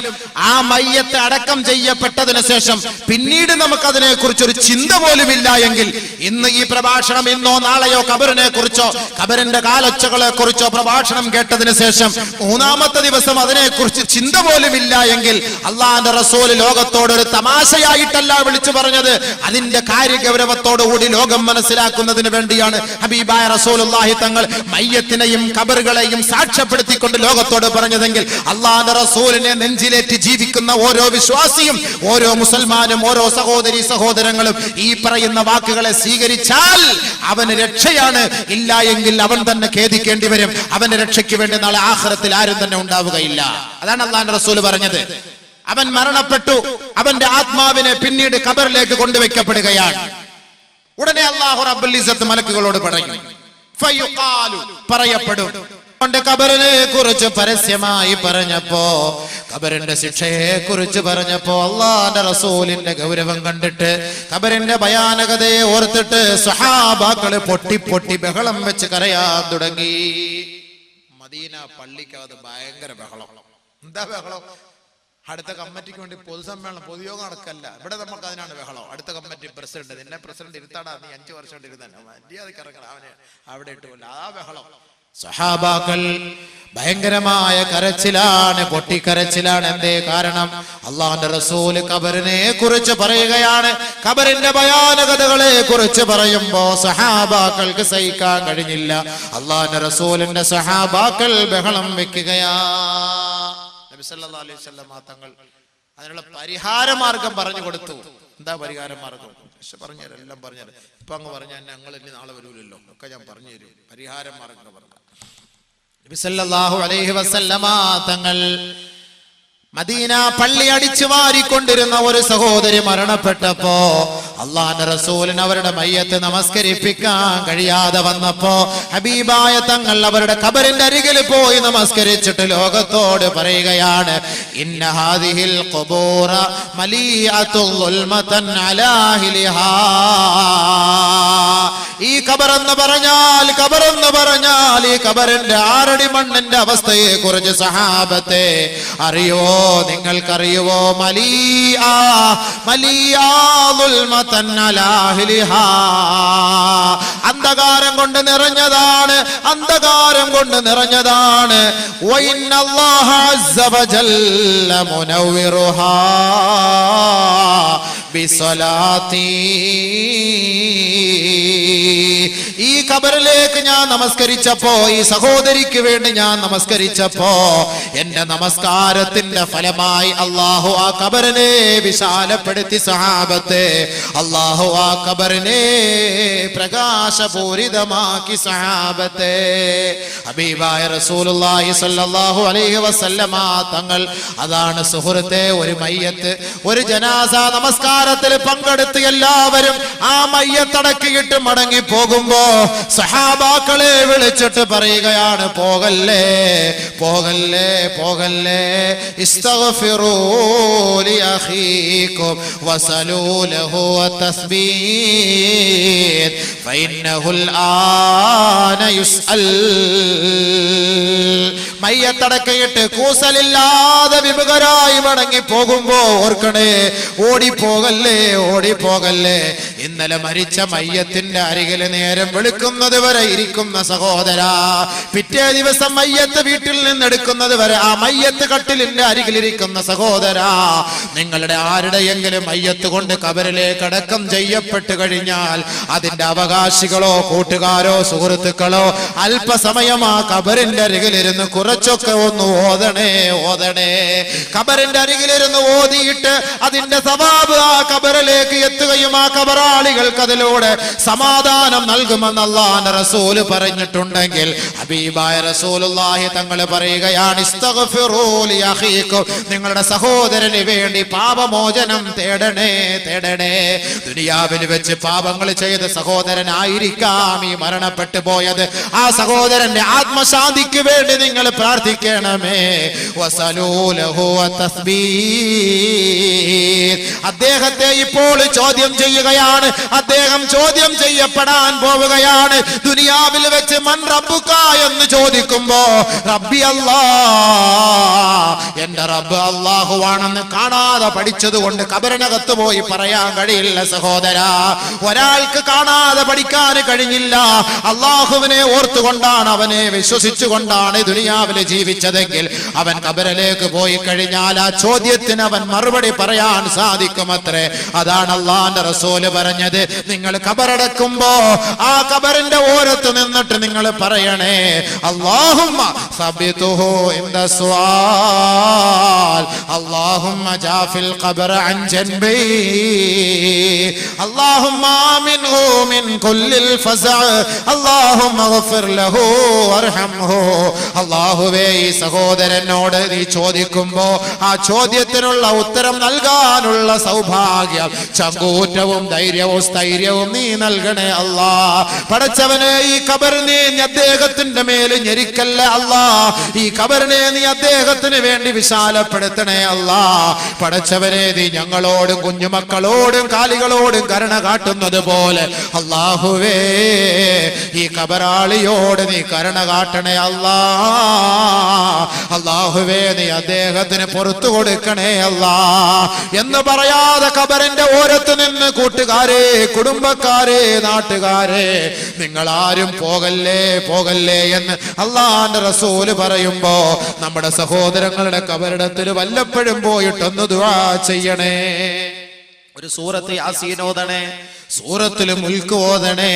ആ മയ്യത്ത് അടക്കം ചെയ്യപ്പെട്ടതിന് ശേഷം പിന്നീട് നമുക്കതിനെ കുറിച്ചൊരു ചിന്ത പോലും ഇല്ല എങ്കിൽ, ഇന്ന് ഈ പ്രഭാഷണം ഇന്നോ നാളെയോ ഖബറിനെ കുറിച്ചോ ഖബറിന്റെ കാലൊച്ചകളെ കുറിച്ചോ പ്രഭാഷണം കേട്ടതിന് ശേഷം മൂന്നാമത്തെ ദിവസം അതിനെക്കുറിച്ച് ചിന്ത പോലും ഇല്ല എങ്കിൽ, അള്ളാഹുവിന്റെ റസൂൽ ലോകത്തോട് ഒരു തമാശയായിട്ടല്ല വിളിച്ചു പറഞ്ഞത്, അതിന്റെ കാര്യഗൗരവത്തോടുകൂടി ലോകം മനസ്സിലാക്കുന്നതിന് വേണ്ടിയാണ് ഹബീബായ റസൂലുള്ളാഹി തങ്ങൾ മയ്യത്തിനെയും ഖബറുകളെയും സാക്ഷ്യപ്പെടുത്തിക്കൊണ്ട് ലോകത്തോട് പറഞ്ഞതെങ്കിൽ, അള്ളാഹുവിന്റെ റസൂലിനെ നെഞ്ചിലേറ്റി ജീവിക്കുന്ന ഓരോ വിശ്വാസിയും, ഓരോ മുസൽമാനും, ഓരോ സഹോദരി സഹോദരങ്ങളും ഈ പറയുന്ന വാക്കുകളെ സ്വീകരിച്ചാൽ അവന് രക്ഷയാണ്. ഇല്ല എങ്കിൽ അവൻ തന്നെ ഖേദിക്കേണ്ടി വരും. അവന്റെ രക്ഷയ്ക്ക് വേണ്ടി നാളെ ആഖിറത്തിൽ ആരും തന്നെ ഉണ്ടാവുകയില്ല. അതാണ് അള്ളാഹുവിന്റെ റസൂൽ പറഞ്ഞത്. അവൻ മരണപ്പെട്ടു, അവന്റെ ആത്മാവിനെ പിന്നീട് ഖബറിലേക്ക് കൊണ്ടുവയ്ക്കപ്പെടുകയാണ്. ഉടനെ അല്ലാഹു റബ്ബുൽ ഇസ്സത്ത് മലക്കുകളോട് പറയും, ഫയുഖാലു, പറയപ്പെടും. ഖബറിനെ കുറിച്ച് പരസ്യമായി പറഞ്ഞപ്പോ, ഖബറിന്റെ ശിക്ഷയെ കുറിച്ച് പറഞ്ഞപ്പോ, അല്ലാഹുവിന്റെ റസൂലിന്റെ ഗൗരവം കണ്ടിട്ട്, ഖബറിന്റെ ഭയാനകതയെ ഓർത്തിട്ട് സ്വഹാബാക്കള് പൊട്ടി പൊട്ടി ബഹളം വെച്ച് കരയാൻ തുടങ്ങി. മദീന പള്ളിക്കകത്ത് ഭയങ്കര ബഹളം. എന്താ ബഹളം? അടുത്ത കമ്മിറ്റിക്ക് വേണ്ടി പൊതുസമ്മേളനം, പൊതുയോഗം നടക്കല്ല. ഇവിടെ നമുക്ക് അതിനാണ് ബഹളം. അടുത്ത കമ്മിറ്റി പ്രസിഡന്റ്, നിന്നെ പ്രസിഡന്റ് ഇരുത്താടാ, നീ 5 വർഷം കൊണ്ട് ഇരുത്താൻ മര്യാദക്ക് ഇറങ്ങണം, അവനെ അവിടെ ഇട്ടുമില്ല. ആ ബഹളം. സഹാബാക്കൾ ഭയങ്കരമായ കരച്ചിലാണ്, പൊട്ടിക്കരച്ചിലാണ്. എന്തേ കാരണം? അള്ളാഹുവിന്റെ റസൂൽ ഖബറിനെ കുറിച്ച് പറയുകയാണ്. ഖബറിന്റെ ഭയാനകതകളെ കുറിച്ച് പറയുമ്പോ സഹാബാക്കൾക്ക് സഹിക്കാൻ കഴിഞ്ഞില്ല. അള്ളാഹുവിന്റെ റസൂലിന്റെ സഹാബാക്കൾ ബഹളം വെക്കുകയാ. നബി സല്ലല്ലാഹു അലൈഹി വസല്ലം തങ്ങൾ അതിനുള്ള പരിഹാര മാർഗം പറഞ്ഞു കൊടുത്തു. എന്താ പരിഹാര മാർഗം? പറഞ്ഞുതരാം, എല്ലാം പറഞ്ഞുതരാം. ഇപ്പൊ അങ്ങ് പറഞ്ഞാൽ ഞങ്ങൾ ഇനി നാളെ വരൂലല്ലോ, ഒക്കെ ഞാൻ പറഞ്ഞു തരും. പരിഹാര മാർഗം പറഞ്ഞു. നബി സല്ലല്ലാഹു അലൈഹി വസല്ലമ തങ്ങൾ മദീന പള്ളി അടിച്ചു വാരിക്കൊണ്ടിരുന്ന ഒരു സഹോദരി മരണപ്പെട്ടപ്പോ, അള്ളാഹുവിന്റെ റസൂലിന് അവരുടെ മയ്യത്ത് നമസ്കരിപ്പിക്കാൻ കഴിയാതെ വന്നപ്പോ, ഹബീബായ തങ്ങൾ അവരുടെ ഖബറിന്റെ അരികിൽ പോയി നമസ്കരിച്ചിട്ട് ലോകത്തോട് പറയുകയാണ്, ഇന്ന ഹാദിഹിൽ ഖുബൂറ മലീഅത്തുൽ ളുൽമതൻ അലാ അഹ്ലിഹാ. ഈ ഖബറെന്ന് പറഞ്ഞാൽ ഈ ഖബറിന്റെ 6 അടി മണ്ണിന്റെ അവസ്ഥയെ കുറിച്ച് സഹാബത്തെ അറിയോ? നിങ്ങൾക്കറിയുവോ? അന്ധകാരം കൊണ്ട് നിറഞ്ഞതാണ്, അന്ധകാരം കൊണ്ട് നിറഞ്ഞതാണ്. വഇന്നല്ലാഹ അസ്സ വജല്ല മുനവ്വിറുഹാ ബിസലാത്തി. ഈ ഖബറിലേക്ക് ഞാൻ നമസ്കരിച്ചപ്പോ, ഈ സഹോദരിക്ക് വേണ്ടി ഞാൻ നമസ്കരിച്ചപ്പോ, എന്റെ നമസ്കാരത്തിന്റെ ഫലമായി അല്ലാഹു ആ ഖബറിനെ വിശാലപ്പെടുത്തി. സഹാബത്തെ, അല്ലാഹു ആ ഖബറിനെ പ്രകാശപൂരിതമാക്കി. സഹാബത്തെ, ഹബീബായ റസൂലുള്ളാഹി സ്വല്ലല്ലാഹു അലൈഹി വസല്ലമ തങ്ങൾ, അതാണ് സുഹൃത്തെ, ഒരു മയ്യത്ത്, ഒരു ജനാസ നമസ്കാരത്തിൽ പങ്കെടുത്ത് എല്ലാവരും ആ മയ്യത്തടക്കിയിട്ട് മടങ്ങി പോകുമ്പോ സഹാബാക്കളെ വിളിച്ചിട്ട് പറയുകയാണ്, പോകല്ലേ പോകല്ലേ പോകല്ലേ, ഇസ്തഗ്ഫിറൂ ലി അഖീകും വസലൂ ലഹു തസ്ബീഹ് ഫഇന്നഹുൽ ആന യുസ്അൽ. മയ്യത്തടക്കയിട്ട് കൂസലില്ലാതെ വിമുഖരായി മടങ്ങി പോകുമ്പോ ഓർക്കണേ, ഓടിപ്പോകല്ലേ ഓടിപ്പോകല്ലേ. ഇന്നലെ മരിച്ച മയ്യത്തിന്റെ അരികിൽ നേരം വെളുക്കുന്നത് വരെ ഇരിക്കുന്ന സഹോദരാ, പിറ്റേ ദിവസം മയ്യത്ത് വീട്ടിൽ നിന്നെടുക്കുന്നത് വരെ ആ മയ്യത്ത് കട്ടിലിന്റെ അരികിലിരിക്കുന്ന സഹോദരാ, നിങ്ങളുടെ ആരുടെയെങ്കിലും മയ്യത്ത് കൊണ്ട് ഖബറിലേക്ക് അടക്കം ചെയ്യപ്പെട്ടു കഴിഞ്ഞാൽ അതിന്റെ അവകാശികളോ കൂട്ടുകാരോ സുഹൃത്തുക്കളോ അല്പസമയം ആ ഖബറിന്റെ അരികിലിരുന്ന് കുറച്ചൊക്കെ ഒന്ന് ഓതണേ ഓതണേ. ഖബറിന്റെ അരികിലിരുന്ന് ഓതിയിട്ട് അതിന്റെ സവാബ് ആ ഖബറിലേക്ക് എത്തുകയും ആ ഖബറാളികൾക്ക് അതിലൂടെ സമാധാനം നൽകുമെന്ന് അല്ലാഹുവിന്റെ റസൂൽ പറഞ്ഞിട്ടുണ്ടെങ്കിൽ, ഹബീബായ റസൂലുള്ളാഹി തങ്ങൾ പറയുകയാണ്, ഇസ്തഗ്ഫിറൂ ലി അഖീകും, നിങ്ങളുടെ സഹോദരന് വേണ്ടി പാപമോചനം തേടണേ തേടണേ. ദുനിയാവിൽ വെച്ച് പാപങ്ങൾ ചെയ്ത സഹോദരനായിരിക്കാം ഈ മരണപ്പെട്ടു പോയത്. ആ സഹോദരന്റെ ആത്മശാന്തിക്ക് വേണ്ടി നിങ്ങൾ പ്രാർത്ഥിക്കണമേ. വസലൂ ലഹു തസ്ബീഹ്. അദ്ദേഹത്തെ ഇപ്പോൾ ചോദ്യം ചെയ്യുകയാണ്, അദ്ദേഹം ചോദ്യം ചെയ്യപ്പെടാൻ പോവുകയാണ്. ദുനിയാ ദുനിയാവിൽ വെച്ച് മൻ റബ്ബുക എന്ന് ചോദിക്കുമ്പോ റബ്ബി അല്ലാഹ്, എന്റെ റബ്ബ് അല്ലാഹുവാണെന്ന് കാണാതെ പഠിച്ചത് കൊണ്ട് ഖബറിനകത്ത് പോയി പറയാൻ കഴിയില്ല സഹോദരാ. ഒരാൾക്ക് കാണാതെ പഠിക്കാൻ കഴിഞ്ഞില്ല. അല്ലാഹുവിനെ ഓർത്തുകൊണ്ടാണ്, അവനെ വിശ്വസിച്ചുകൊണ്ടാണ് ദുനിയാവിൽ ജീവിച്ചതെങ്കിൽ അവൻ ഖബറിലേക്ക് പോയി കഴിഞ്ഞാൽ ആ ചോദ്യത്തിന് അവൻ മറുപടി പറയാൻ സാധിക്കുമത്രേ. അതാണ് അല്ലാഹുവിന്റെ റസൂല് പറഞ്ഞത്, നിങ്ങൾ ഖബറടക്കുമ്പോ ആ ഖബറിന്റെ ഓരത്ത് നിന്നിട്ട് നിങ്ങൾ പറയണേ, അല്ലാഹുമ്മ സബ്ബിതുഹു ഇൻദ സുആൽ, അല്ലാഹുമ്മ ജാഫിൽ ഖബറ അൻ ജൻബി, അല്ലാഹുമ്മ ആമിൻഹു മിൻ കുല്ലിൽ ഫസഅ, അല്ലാഹുമ്മ ഗഫിർ ലഹു വർഹംഹു. അല്ലാഹുവേ, ഈ സഹോദരനോട് നീ ചോദിക്കുമ്പോ ആ ചോദ്യത്തിനുള്ള ഉത്തരം നൽകാനുള്ള സൗഭാഗ്യം, ചങ്കൂറ്റവും ധൈര്യവും സ്ഥൈര്യവും നീ നൽകണേ അല്ലാ. പടച്ചവനെ, ഈ ഖബറിനെ നീ അദ്ദേഹത്തിന്റെ മേല് ഞെരിക്കല്ല അല്ലാ. ഈ ഖബറിനെ നീ അദ്ദേഹത്തിന് വേണ്ടി വിശാലപ്പെടുത്തണേ അല്ലാ. പടച്ചവനെ, നീ ഞങ്ങളോടും കുഞ്ഞുമക്കളോടും കാലികളോടും കരുണ കാട്ടുന്നത് പോലെ അല്ലാഹുവേ, ഈ ഖബറാളിയോട് നീ കരുണ കാട്ടണേ അല്ലാ. അല്ലാഹുവേ, നീ അദ്ദേഹത്തിന് പുറത്തു കൊടുക്കണേ അല്ലാ എന്ന് പറയാതെ ഖബറിന്റെ ഓരത്ത് നിന്ന് കൂട്ടുകാരെ, കുടുംബക്കാരെ, നാട്ടുകാരെ, നിങ്ങൾ ആരും പോകല്ലേ പോകല്ലേ എന്ന് അല്ലാഹുവിന്റെ റസൂല് പറയുമ്പോ നമ്മുടെ സഹോദരങ്ങളുടെ ഖബറിടത്തിൽ വല്ലപ്പോഴും പോയിട്ടൊന്ന് ദുആ ചെയ്യണേ. ഒരു സൂറത്ത് യാസീൻ ഓതണേ, സൂറത്തുൽ മുൽക്ക് ഓതണേ.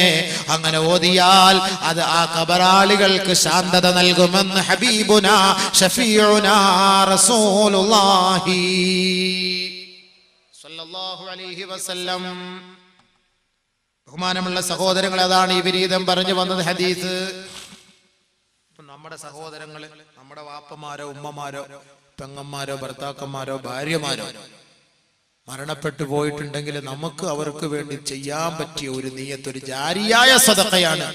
അങ്ങനെ ഓതിയാൽ അത് ആ ഖബറാളികൾക്ക് ശാന്തത നൽകുമെന്ന് ഹബീബുനാ ഷഫീഉനാ റസൂലുള്ളാഹി സ്വല്ലല്ലാഹു അലൈഹി വസല്ലം. ബഹുമാനമുള്ള സഹോദരങ്ങൾ, അതാണ് ഈ വിരീതം പറഞ്ഞു വന്നത് ഹദീസ്. നമ്മുടെ സഹോദരങ്ങൾ, നമ്മുടെ വാപ്പമാരോ ഉമ്മമാരോ പെങ്ങന്മാരോ ഭർത്താക്കന്മാരോ ഭാര്യമാരോ മരണപ്പെട്ടു പോയിട്ടുണ്ടെങ്കിൽ നമുക്ക് അവർക്ക് വേണ്ടി ചെയ്യാൻ പറ്റിയ ഒരു നിയ്യത്ത്, ഒരു ജാരിയായ സദഖയാണ്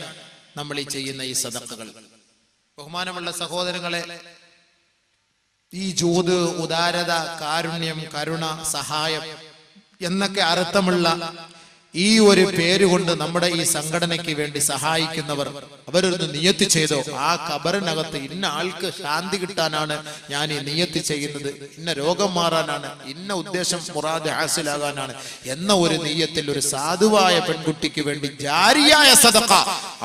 നമ്മൾ ഈ ചെയ്യുന്ന ഈ സദഖകൾ. ബഹുമാനമുള്ള സഹോദരങ്ങളെ, ഈ ജൂദ്, ഉദാരത, കാരുണ്യം, കരുണ, സഹായം എന്നൊക്കെ അർത്ഥമുള്ള ഈ ഒരു പേരുകൊണ്ട് നമ്മുടെ ഈ സംഘടനയ്ക്ക് വേണ്ടി സഹായിക്കുന്നവർ അവരൊന്ന് നിയത്ത് ചെയ്തോ, ആ ഖബറിനകത്ത് ഇന്ന ആൾക്ക് ശാന്തി കിട്ടാനാണ് ഞാൻ ഈ നിയത്ത് ചെയ്യുന്നത്, ഇന്ന രോഗം മാറാനാണ്, ഇന്ന ഉദ്ദേശം മുറാദ് ഹാസിലാകാനാണ് എന്ന ഒരു നിയത്തിൽ ഒരു സാധുവായ പെൺകുട്ടിക്ക് വേണ്ടി ജാരിയായ സദഖ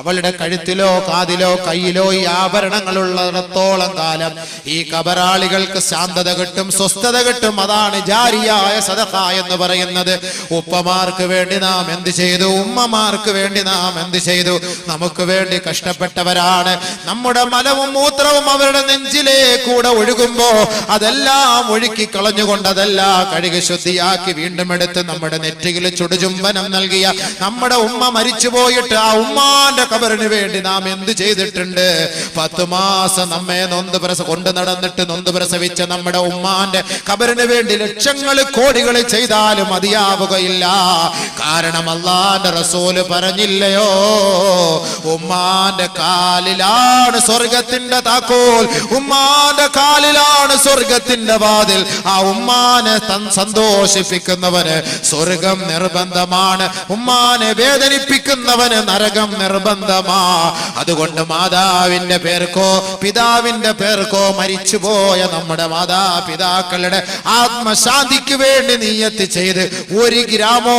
അവളുടെ കഴുത്തിലോ കാതിലോ കയ്യിലോ ഈ ആഭരണങ്ങളുള്ളിടത്തോളം കാലം ഈ ഖബറാളികൾക്ക് ശാന്തത കിട്ടും, സ്വസ്ഥത കിട്ടും. അതാണ് ജാരിയായ സദഖ എന്ന് പറയുന്നത്. ഉപ്പമാർക്ക് വേണ്ടി നാം എന്ത് ചെയ്തു, ഉമ്മമാർക്ക് വേണ്ടി നാം എന്ത് ചെയ്തു? നമുക്ക് വേണ്ടി കഷ്ടപ്പെട്ടവരാണ്. നമ്മുടെ മലവും മൂത്രവും അവരുടെ നെഞ്ചിലേക്കൂടെ ഒഴുകുമ്പോ അതെല്ലാം ഒഴുക്കി കളഞ്ഞുകൊണ്ട് അതെല്ലാം കഴുകി ശുദ്ധിയാക്കി വീണ്ടും എടുത്ത് നമ്മുടെ നെറ്റിയിൽ ചുടുചുംബനം നൽകിയ നമ്മുടെ ഉമ്മ മരിച്ചുപോയിട്ട് ആ ഉമ്മാന്റെ ഖബറിന് വേണ്ടി നാം എന്ത് ചെയ്തിട്ടുണ്ട്? 10 മാസം നമ്മെ കൊണ്ടു നടന്നിട്ട് നൊന്ത് പ്രസവിച്ച നമ്മുടെ ഉമ്മാന്റെ ഖബറിന് വേണ്ടി ലക്ഷങ്ങൾ കോടികൾ ചെയ്താലും മതിയാവുകയില്ല. കാരണം അല്ലാഹുവിന്റെ റസൂല് പറഞ്ഞില്ലയോ, ഉമ്മാന്റെ കാലിലാണ് സ്വർഗത്തിന്റെ താക്കോൽ, ഉമ്മാന്റെ കാലിലാണ് സ്വർഗത്തിന്റെ വാതിൽ. ആ ഉമ്മാനെ സന്തോഷിപ്പിക്കുന്നവന് സ്വർഗം നിർബന്ധമാണ്, ഉമ്മാനെ വേദനിപ്പിക്കുന്നവന് നരകം നിർബന്ധമാ. അതുകൊണ്ട് മാതാവിന്റെ പേർക്കോ പിതാവിന്റെ പേർക്കോ മരിച്ചുപോയ നമ്മുടെ മാതാപിതാക്കളുടെ ആത്മശാന്തിക്ക് വേണ്ടി നിയ്യത്ത് ചെയ്ത് 1 ഗ്രാമോ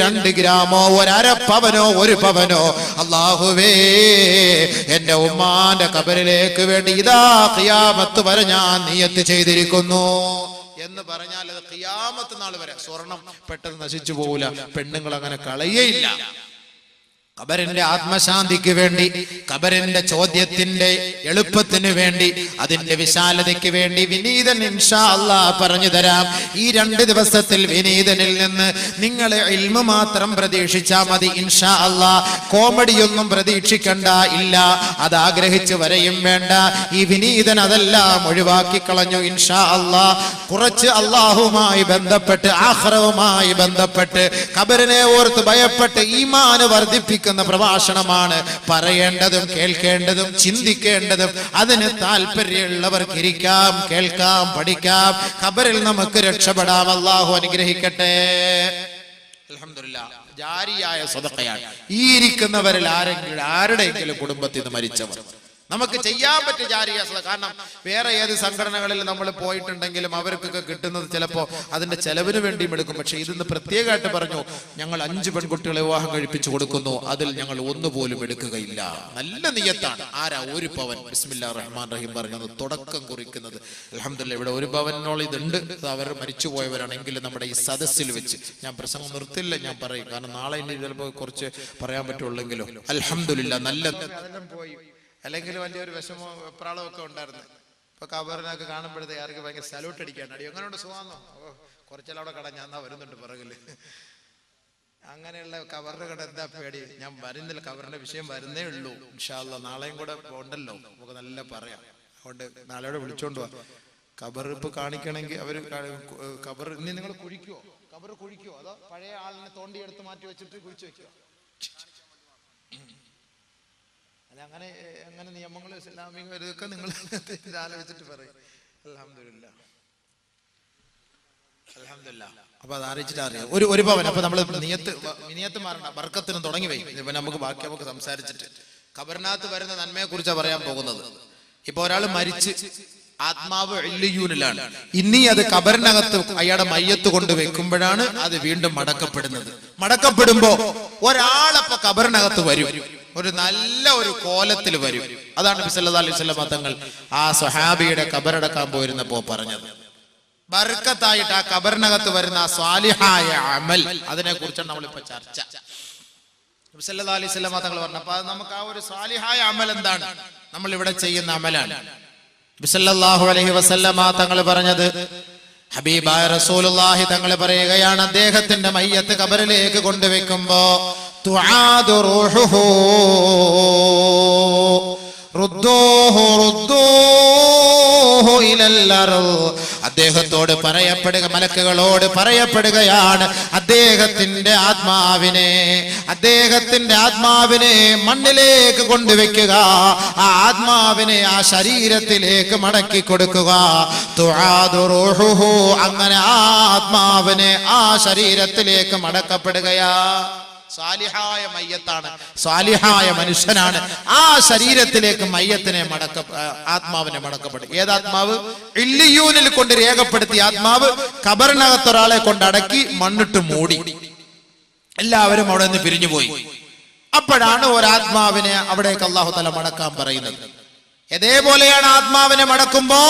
2 ഗ്രാമോ 1/2 പവനോ 1 പവനോ അല്ലാഹുവേ എന്റെ ഉമ്മാന്റെ ഖബറിലേക്ക് വേണ്ടി ഇതാ ഖിയാമത്ത് വരെ ഞാൻ നിയ്യത്ത് ചെയ്തിരിക്കുന്നു എന്ന് പറഞ്ഞാൽ അത് ഖിയാമത്ത് നാൾ വരെ സ്വർണം പെട്ടെന്ന് നശിച്ചു പോകില്ല. പെണ്ണുങ്ങൾ അങ്ങനെ കളയേയില്ല. ഖബറിന്റെ ആത്മശാന്തിക്ക് വേണ്ടി, ഖബറിന്റെ ചോദ്യത്തിന്റെ എളുപ്പത്തിന് വേണ്ടി, അതിന്റെ വിശാലതയ്ക്ക് വേണ്ടി വിനീതൻ ഇൻഷാ അല്ലാഹ് പറഞ്ഞു തരാം. ഈ 2 ദിവസത്തിൽ വിനീതനിൽ നിന്ന് നിങ്ങൾ ഇൽമു മാത്രം പ്രതീക്ഷിച്ചാ മതി ഇൻഷാ അല്ലാഹ്. കോമഡിയൊന്നും പ്രതീക്ഷിക്കണ്ട, ഇല്ല, അത് ആഗ്രഹിച്ച് വരെയും വേണ്ട. ഈ വിനീതൻ അതെല്ലാം ഒഴിവാക്കി കളഞ്ഞു ഇൻഷാ അല്ലാഹ്. കുറച്ച് അല്ലാഹുവുമായി ബന്ധപ്പെട്ട്, ആഖിറവുമായി ബന്ധപ്പെട്ട്, ഖബറിനെ ഓർത്ത് ഭയപ്പെട്ട് ഈമാൻ വർദ്ധിപ്പിക്കുന്ന പ്രഭാഷണമാണ് പറയേണ്ടതും കേൾക്കേണ്ടതും ചിന്തിക്കേണ്ടതും. അതിന് താല്പര്യമുള്ളവർക്ക് ഇരിക്കാം, കേൾക്കാം, പഠിക്കാം. ഖബറിൽ നമുക്ക് രക്ഷപ്പെടാം. അല്ലാഹു അനുഗ്രഹിക്കട്ടെ. അൽഹംദുലില്ലാഹ് ജാരിയായ സദഖയാണ്. ഈ ഇരിക്കുന്നവരിൽ ആരുടെയെങ്കിലും കുടുംബത്തിൽ നിന്ന് മരിച്ചവർ നമുക്ക് ചെയ്യാൻ പറ്റിയ ജാരിയ സദഖ. കാരണം വേറെ ഏത് സംഘടനകളിൽ നമ്മൾ പോയിട്ടുണ്ടെങ്കിലും അവർക്കൊക്കെ കിട്ടുന്നത് ചിലപ്പോൾ അതിന്റെ ചെലവിന് വേണ്ടിയും എടുക്കും. പക്ഷെ ഇതിന്ന് പ്രത്യേകമായിട്ട് പറഞ്ഞു, ഞങ്ങൾ 5 പെൺകുട്ടികളെ വിവാഹം കഴിപ്പിച്ചു കൊടുക്കുന്നു, അതിൽ ഞങ്ങൾ ഒന്നുപോലും എടുക്കുകയില്ല. നല്ല നിയത്താണ്. ആരാ? 1 പവൻ. ബിസ്മില്ലാഹിർ റഹ്മാൻ റഹീം പറഞ്ഞത് തുടക്കം കുറിക്കുന്നത്. അൽഹംദുലില്ലാഹ് ഇവിടെ 1 പവനോളം ഇതുണ്ട്. അവർ മരിച്ചുപോയവരാണെങ്കിൽ നമ്മുടെ ഈ സദസ്സിൽ വെച്ച് ഞാൻ പ്രസംഗം നിർത്തില്ല, ഞാൻ പറയും. കാരണം നാളെ ഇനി ചിലപ്പോൾ കുറച്ച് പറയാൻ പറ്റുള്ളെങ്കിലും അൽഹംദുലില്ലാഹ് നല്ല പോയി. അല്ലെങ്കിൽ വലിയൊരു വിഷമോ വെപ്രാളവും ഒക്കെ ഉണ്ടായിരുന്നു. ഇപ്പൊ കബറിനൊക്കെ കാണുമ്പോഴത്തേക്ക് ആർക്ക് ഭയങ്കര സല്യൂട്ട് അടിക്കാണ്. അടി എങ്ങനെയുണ്ട്, സുഖമാണോ? കുറച്ചെല്ലാം അവിടെ കട ഞാൻ വരുന്നുണ്ട് പിറകില്. അങ്ങനെയുള്ള കബറിന്റെ കട എന്താ പേടി? ഞാൻ വരുന്നില്ല, കബറിന്റെ വിഷയം വരുന്നേ ഉള്ളൂ. ഇൻഷാ അല്ലാഹ് നാളെയും കൂടെ ഉണ്ടല്ലോ, നമുക്ക് നല്ല പറയാം. അതുകൊണ്ട് നാളെയോടെ വിളിച്ചോണ്ട് പോവാ. കബർ ഇപ്പൊ കാണിക്കണമെങ്കിൽ അവര് കബർ ഇനി നിങ്ങൾ കുഴിക്കുവോ? കബർ കുഴിക്കുവോ? അതോ പഴയ ആളിനെ തോണ്ടിയെടുത്ത് മാറ്റി വെച്ചിട്ട് കുഴിച്ചു വെക്കുവോ? അങ്ങനെ അങ്ങനെ നിയമങ്ങൾ ഇസ്ലാമിക ഇതൊക്കെ നിങ്ങൾ ആലോചിച്ചിട്ട് പറയും. അൽഹംദുലില്ലാഹ് അൽഹംദുലില്ലാഹ്. അപ്പൊ അത് അറിയിച്ചിട്ട് അറിയാം. ഒരു പവൻ. അപ്പൊ നമ്മള് നിയത്ത് മാറണ്ട, ബർക്കത്തിന് തുടങ്ങി വരും. ഇപ്പൊ നമുക്ക് സംസാരിച്ചിട്ട് ഖബറിനകത്ത് വരുന്ന നന്മയെ കുറിച്ചാണ് പറയാൻ പോകുന്നത്. ഇപ്പൊ ഒരാൾ മരിച്ച് ആത്മാവ് ഇല്ലിയൂനിലാണ്. ഇനി അത് ഖബറിനകത്ത് അയാളുടെ മയ്യത്ത് കൊണ്ട് വെക്കുമ്പോഴാണ് അത് വീണ്ടും മടക്കപ്പെടുന്നത്. മടക്കപ്പെടുമ്പോ ഒരാളപ്പൊ ഖബറിനകത്ത് വരും, ഒരു നല്ല ഒരു കോലത്തിൽ വരും. അതാണ് നബി സല്ലല്ലാഹു അലൈഹി വസല്ലം തങ്ങൾ ആ സ്വഹാബിയുടെ ഖബറടക്കാൻ പോയിരുന്നപ്പോ പറഞ്ഞത്. ബർക്കത്തായിട്ട് ആ ഖബറിനകത്ത് വരുന്ന ആ സ്വാലിഹായ അമൽ, അതിനെ കുറിച്ചാണ് നമ്മളിപ്പോ ചർച്ച. നബി സല്ലല്ലാഹു അലൈഹി വസല്ലം തങ്ങൾ പറഞ്ഞപ്പോ നമുക്ക് ആ ഒരു സ്വാലിഹായ അമൽ എന്താണ്? നമ്മൾ ഇവിടെ ചെയ്യുന്ന അമലാണ്. നബി സല്ലല്ലാഹു അലൈഹി വസല്ലം തങ്ങൾ പറഞ്ഞത്, ഹബീബായ റസൂലുള്ളാഹി തങ്ങൾ പറയുകയാണ്, അദ്ദേഹത്തിന്റെ മയ്യത്ത് ഖബറിലേക്ക് കൊണ്ടുവെക്കുമ്പോ തുആദു റൂഹുഹു റുദ്ദൂഹു റുദ്ദൂഹു ഇലൽ അർദ്. അദ്ദേഹത്തോട് പറയപ്പെടുക, മലക്കുകളോട് പറയപ്പെടുകയാണ്, അദ്ദേഹത്തിന്റെ ആത്മാവിനെ മണ്ണിലേക്ക് കൊണ്ടുവെക്കുക, ആ ആത്മാവിനെ ആ ശരീരത്തിലേക്ക് മടക്കി കൊടുക്കുക. തുആദു റൂഹുഹു, അങ്ങനെ ആ ആത്മാവിനെ ആ ശരീരത്തിലേക്ക് മടക്കപ്പെടുകയാ. സാലിഹായ മയ്യത്താണ്, സാലിഹായ മനുഷ്യനാണ്. ആ ശരീരത്തിലേക്ക് മയ്യത്തിനെ ആത്മാവിനെ മടക്കപ്പെടും. ഏതാത്മാവ്? ഇല്ലിയൂനിൽ കൊണ്ട് രേഖപ്പെടുത്തിയ ആത്മാവ് ഖബറിനകത്ത് ഒരാളെ കൊണ്ടടക്കി മണ്ണിട്ട് മൂടി, എല്ലാവരും അവിടെ നിന്ന് പിരിഞ്ഞുപോയി. അപ്പോഴാണ് ഒരാത്മാവിനെ അവിടേക്ക് അല്ലാഹു തആല മടക്കാൻ പറയുന്നത്. ഇതേപോലെയാണ് ആത്മാവിനെ മടക്കുമ്പോ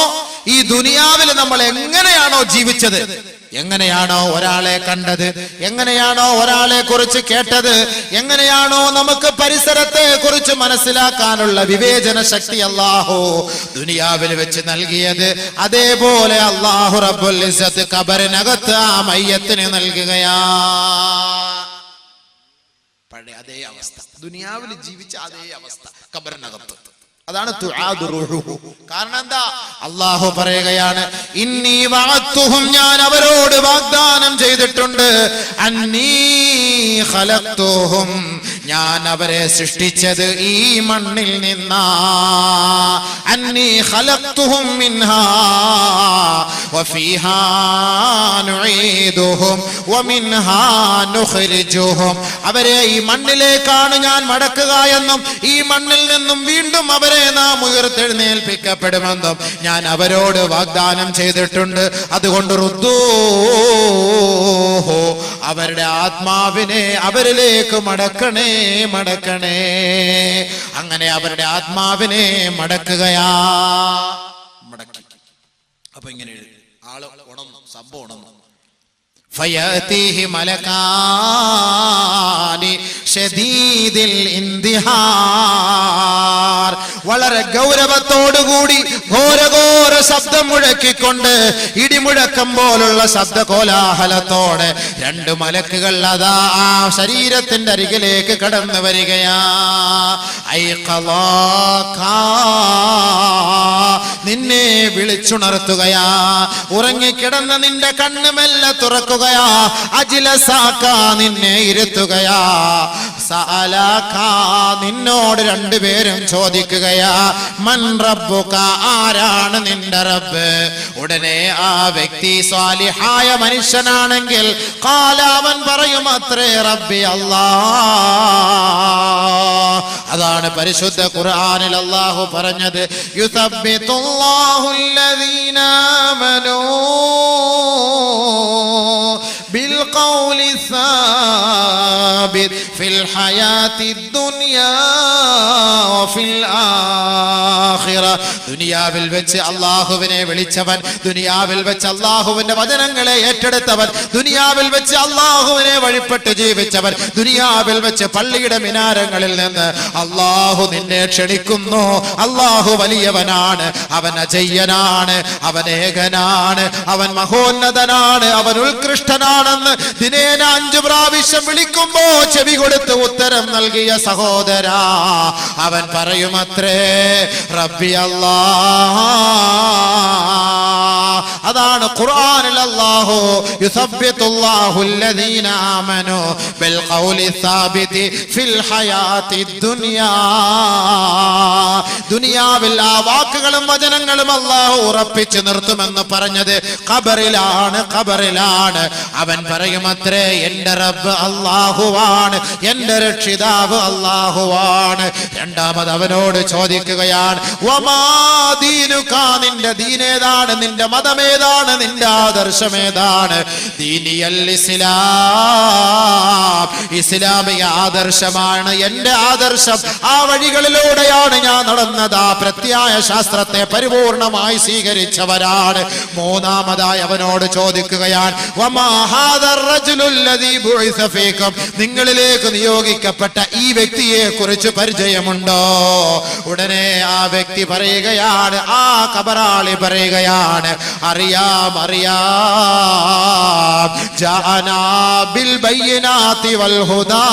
ഈ ദുനിയാവിൽ നമ്മൾ എങ്ങനെയാണോ ജീവിച്ചത്, എങ്ങനെയാണോ ഒരാളെ കണ്ടത്, എങ്ങനെയാണോ ഒരാളെ കുറിച്ച് കേട്ടത്, എങ്ങനെയാണോ നമുക്ക് പരിസരത്തെ കുറിച്ച് മനസ്സിലാക്കാനുള്ള വിവേചന ശക്തി അല്ലാഹു ദുനിയാവിൽ വെച്ച് നൽകിയത്, അതേപോലെ അല്ലാഹു റബ്ബുൽ ഇസ്സത്ത് ഖബറിനകത്ത് ആ മയ്യത്തിന് നൽകുകയാ. പഴയ അതേ അവസ്ഥ, ദുനിയാവിൽ ജീവിച്ച അതേ അവസ്ഥ ഖബറിനകത്ത്. അതാണ് തുആദു റൂഹുഹു. കാരണം എന്താ? അല്ലാഹു പറയുകയാണ്, ഇന്നി വഅദ്തുഹും, ഞാൻ അവരോട് വാഗ്ദാനം ചെയ്തിട്ടുണ്ട്, അന്നീ ഖലഖ്തുഹും, ഞാൻ അവരെ സൃഷ്ടിച്ചത് ഈ മണ്ണിൽ നിന്നാ. അന്നീ ഖലഖ്തുഹും മിൻഹാ വഫീഹാ നുഈദുഹും വമിൻഹാ നുഖ്രിജുഹും. അവരെ ഈ മണ്ണിലേക്കാണ് ഞാൻ മടക്കുക എന്നും ഈ മണ്ണിൽ നിന്നും വീണ്ടും അവരെ നാം ഉയർത്തെഴുന്നേൽപ്പിക്കപ്പെടുമെന്നും ഞാൻ അവരോട് വാഗ്ദാനം ചെയ്തിട്ടുണ്ട്. അതുകൊണ്ട് റുദ്ദൂഹു, അവരുടെ ആത്മാവിനെ അവരിലേക്ക് മടക്കണേ, മടക്കണേ. അങ്ങനെ അവരുടെ ആത്മാവിനെ മടക്കുകയാ. മടക്കി. അപ്പൊ ഇങ്ങനെ ആള് ഉണർന്നു, സംഭവം ഉണർന്നു. ഫയഅതീഹി മലകാനി ശദീദിൽ ഇന്തിഹാർ, വളരെ ഗൗരവത്തോടുകൂടി ഘോരഘോര ശബ്ദം മുഴക്കിക്കൊണ്ട്, ഇടിമുഴക്കം പോലുള്ള ശബ്ദ കോലാഹലത്തോടെ 2 മലക്കുകൾ അതാ ആ ശരീരത്തിന്റെ അരികിലേക്ക് കടന്നു വരികയാ. നിന്നെ വിളിച്ചുണർത്തുകയാ, ഉറങ്ങിക്കിടന്ന നിന്റെ കണ്ണ് മെല്ലെ തുറക്കുകയാ, അജ്ലസാക, നിന്നെ ഇരുത്തുകയാ. സഅലക നിന്നോട് രണ്ടുപേരും ചോദിക്കുകയാ മൻ റബ്ബുക ആരാണ് നിന്റെ റബ്ബ് ഉടനെ ആ വ്യക്തി സ്വാലിഹായ മനുഷ്യനാണെങ്കിൽ ഖാല അവൻ പറയും അത്രേ റബ്ബി അല്ലാഹ് അതാണ് പരിശുദ്ധ ഖുർആനിൽ അല്ലാഹു പറഞ്ഞത് യുസബ്ബിതുല്ലാഹുല്ലദീന ആമനൂ بالقول الثابت في الحياة الدنيا وفي الآخرة ദുനിയാവിൽ വെച്ച് അല്ലാഹുവിനെ വിളിച്ചവൻ ദുനിയാവിൽ വെച്ച് അല്ലാഹുവിന്റെ വചനങ്ങളെ ഏറ്റെടുത്തവൻ ദുനിയാവിൽ വെച്ച് അല്ലാഹുവിനെ വഴിപ്പെട്ട് ജീവിച്ചവൻ ദുനിയാവിൽ വെച്ച് പള്ളിയുടെ മിനാരങ്ങളിൽ നിന്ന് അല്ലാഹു നിന്നെ ക്ഷണിക്കുന്നു അല്ലാഹു വലിയവനാണ് അവൻ അജയ്യനാണ് അവൻ ഏകനാണ് അവൻ മഹോന്നതനാണ് അവൻ ഉത്കൃഷ്ടനാണെന്ന് ദിനേന 5 പ്രാവശ്യം വിളിക്കുമ്പോ ചെവി കൊടുത്ത് ഉത്തരം നൽകിയ സഹോദരാ അവൻ പറയുമത്രേ റബ്ബി അല്ലാഹ് അതാണ് ഖുർആനിൽ അല്ലാഹു യുസബ്ബിതുല്ലാഹുല്ലദീന ആമനൂ ബിൽ ഖൗലി സാബിതി ഫിൽ ഹയാത്തി ദുനിയാ ദുനിയാവിൽ ആ വാക്കുകളും വചനങ്ങളും അല്ലാഹു ഉറപ്പിച്ചു നിർത്തുമെന്ന് പറഞ്ഞത് ഖബറിലാണ് അവൻ പറയുമത്രേ എന്റെ റബ്ബ് അല്ലാഹുവാണ് എന്റെ രക്ഷിതാവ് അല്ലാഹുവാണ് രണ്ടാമത് അവനോട് ചോദിക്കുകയാണ് വമാ ദീനുക നിന്റെ ദീനേതാണ് നിന്റെ മതമേതാണ് നിന്റെ ആദർശമേതാണ് ദീനിയൽ ഇസ്ലാം ഇസ്ലാമിക ആദർശമാണ് എന്റെ ആദർശം ആ വഴികളിലൂടെയാണ് ഞാൻ നടന്നത് ആ പ്രത്യായ ശാസ്ത്രത്തെ പരിപൂർണമായി സ്വീകരിച്ചവരാണ് മൂന്നാമതായി അവനോട് ചോദിക്കുകയാണ് വമാ ഹാദർ റജുലുല്ലദീ ബുഇസ ഫീകും നിങ്ങളിലേക്ക് നിയോഗിക്കപ്പെട്ട ഈ വ്യക്തിയെ കുറിച്ച് പരിചയമുണ്ടോ ഉടനെ ആ വ്യക്തി പറയുകയാണ് ആ ഖബറാളി പറയുകയാണ് അറിയാം ജാഅനാ ബിൽ ബയ്യിനാതി വൽ ഹുദാ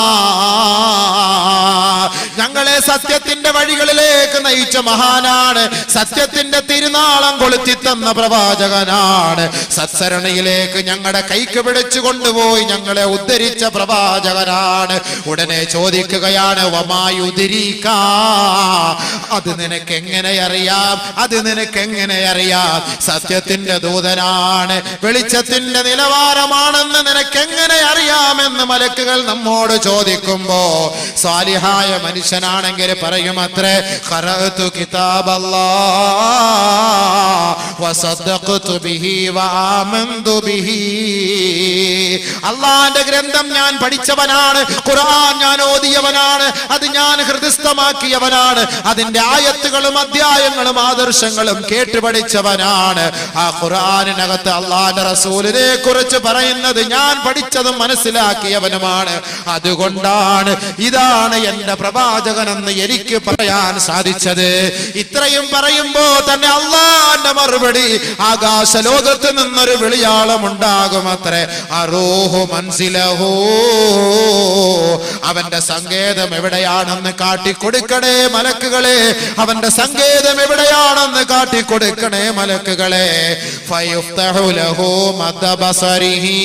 ഞങ്ങളെ സത്യത്തിന്റെ വഴികളിലേക്ക് നയിച്ച മഹാനാണ് സത്യത്തിന്റെ തിരുനാളം കൊളുത്തി തന്ന പ്രവാചകനാണ് സത്സരണിയിലേക്ക് ഞങ്ങളുടെ കൈക്ക് പിടിച്ചു കൊണ്ടുപോയി ഞങ്ങളെ ഉദ്ധരിച്ച പ്രവാചകനാണ് ഉടനെ ചോദിക്കുകയാണ് വമായുദ്രീക അത് നിനക്ക് എങ്ങനെ അറിയാം അത് നിനക്ക് എങ്ങനെ അറിയാം സത്യത്തിന്റെ ദൂതനാണ് വെളിച്ചത്തിന്റെ നിലവാരമാണെന്ന് നിനക്ക് എങ്ങനെ അറിയാമെന്ന് മലക്കുകൾ നമ്മോട് ചോദിക്കുമ്പോ സാലിഹായ മനുഷ്യനാണെങ്കിൽ പറയുമത്രേ ഖറഅതു കിതാബല്ലാഹ് വസദ്ദഖതു ബിഹി വആമന്തു ബിഹി അല്ലാഹുവിന്റെ ഗ്രന്ഥം ഞാൻ പഠിച്ചവനാണ് ഖുർആൻ ഞാൻ ഓതിയവനാണ് അത് ഞാൻ ഹൃദയസ്ഥമാക്കിയവനാണ് അതിന്റെ ആയത്തുകളും അധ്യായങ്ങളും ആദർശങ്ങളും കേട്ടുപഠിച്ചവനാണ് ആ ഖുർആനിനകത്ത് അല്ലാഹുവിന്റെ റസൂലിനെ കുറിച്ച് പറയുന്നത് ഞാൻ പഠിച്ചതും മനസ്സിലാക്കിയവനുമാണ് അതുകൊണ്ടാണ് ഇതാണ് എന്റെ പ്രവാചകനെന്ന് എനിക്ക് പറയാൻ സാധിച്ചത് ഇത്രയും പറയുമ്പോ തന്നെ അല്ലാഹുവിന്റെ മറുപടി ആകാശ ലോകത്ത് നിന്നൊരു വിളിയാളം ഉണ്ടാകുമത്രേ അറൂഹു മൻസിലഹു അവന്റെ സങ്കേതം എവിടെയാണെന്ന് കാട്ടിക്കൊടുക്കണേ മലക്കുകളെ അവന്റെ സങ്കേതം എവിടെയാണെന്ന് കാട്ടിക്കൊടുക്കണേ മലക്കുകളെ ഫയുഫ്തഹു ലഹു മദ്ബസരിഹി